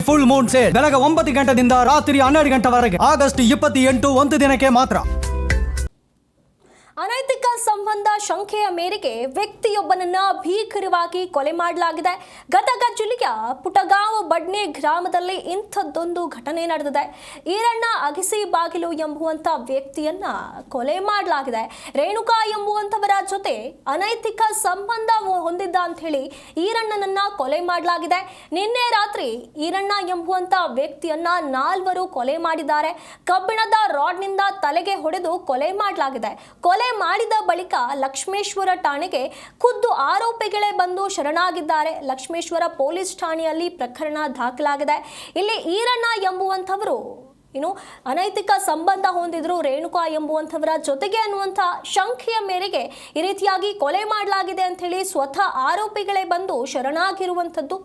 Full Moon sale ಬೆಳಗ್ಗೆ 9 ಗಂಟೆಯಿಂದ ರಾತ್ರಿ 12 ಗಂಟೆವರೆಗೆ ಆಗಸ್ಟ್ 28 ಒಂದು ದಿನಕ್ಕೆ ಮಾತ್ರ. ಅನೈತಿಕ ಸಂಬಂಧ ಶಂಕೆಯ ಮೇರೆಗೆ ವ್ಯಕ್ತಿಯೊಬ್ಬನನ್ನ ಭೀಕರವಾಗಿ ಕೊಲೆ ಮಾಡಲಾಗಿದೆ. ಗದಗ ಜಿಲ್ಲೆಯ ಪುಟಗಾಂವ್ ಬಡ್ನೆ ಗ್ರಾಮದಲ್ಲಿ ಇಂಥದ್ದೊಂದು ಘಟನೆ ನಡೆದಿದೆ. ಈರಣ್ಣ ಅಗಸಿ ಬಾಗಿಲು ಎಂಬುವಂತ ವ್ಯಕ್ತಿಯನ್ನ ಕೊಲೆ ಮಾಡಲಾಗಿದೆ. ರೇಣುಕಾ ಎಂಬುವಂತವರ ಜೊತೆ ಅನೈತಿಕ ಸಂಬಂಧ ಹೊಂದಿದ್ದ ಅಂತ ಹೇಳಿ ಈರಣ್ಣನನ್ನ ಕೊಲೆ ಮಾಡಲಾಗಿದೆ. ನಿನ್ನೆ ರಾತ್ರಿ ಈರಣ್ಣ ಎಂಬುವಂತ ವ್ಯಕ್ತಿಯನ್ನ 4 ಕೊಲೆ ಮಾಡಿದ್ದಾರೆ. ಕಬ್ಬಿಣದ ರಾಡ್ನಿಂದ ತಲೆಗೆ ಹೊಡೆದು ಕೊಲೆ ಮಾಡಲಾಗಿದೆ. ಕೊಲೆ ಮಾಡಿದ ಬಳಿಕ ಲಕ್ಷ್ಮೇಶ್ವರ ಠಾಣೆಗೆ ಖುದ್ದು ಆರೋಪಿಗಳೇ ಬಂದು ಶರಣಾಗಿದ್ದಾರೆ. ಲಕ್ಷ್ಮೇಶ್ವರ ಪೊಲೀಸ್ ಠಾಣೆಯಲ್ಲಿ ಪ್ರಕರಣ ದಾಖಲಾಗಿದೆ. ಇಲ್ಲಿ ಈರಣ್ಣ ಎಂಬುವಂಥವರು ಅನೈತಿಕ ಸಂಬಂಧ ಹೊಂದಿದ್ರು ರೇಣುಕಾ ಎಂಬುವಂಥವರ ಜೊತೆಗೆ ಅನ್ನುವಂಥ ಶಂಕೆಯ ಮೇರೆಗೆ ಈ ರೀತಿಯಾಗಿ ಕೊಲೆ ಮಾಡಲಾಗಿದೆ ಅಂತ ಹೇಳಿ ಸ್ವತಃ ಆರೋಪಿಗಳೇ ಬಂದು ಶರಣಾಗಿರುವಂಥದ್ದು.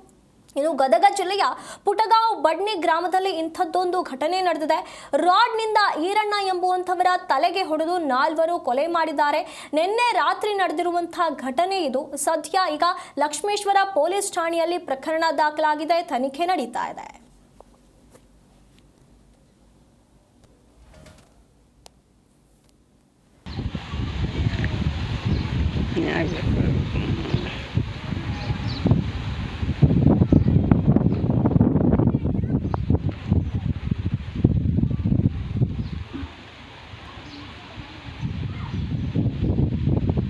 ಗದಗ ಜಿಲ್ಲೆಯ ಪುಟಗಾಂವ್ ಬಡ್ನಿ ಗ್ರಾಮದಲ್ಲಿ ಇಂಥದ್ದೊಂದು ಘಟನೆ ನಡೆದಿದೆ. ರಾಡ್ನಿಂದ ಈರಣ್ಣ ಎಂಬುವಂಥವರ ತಲೆಗೆ ಹೊಡೆದು 4 ಕೊಲೆ ಮಾಡಿದ್ದಾರೆ. ನಿನ್ನೆ ರಾತ್ರಿ ನಡೆದಿರುವಂತಹ ಘಟನೆ ಇದು. ಸದ್ಯ ಈಗ ಲಕ್ಷ್ಮೇಶ್ವರ ಪೊಲೀಸ್ ಠಾಣೆಯಲ್ಲಿ ಪ್ರಕರಣ ದಾಖಲಾಗಿದೆ. ತನಿಖೆ ನಡೀತಾ ಇದೆ.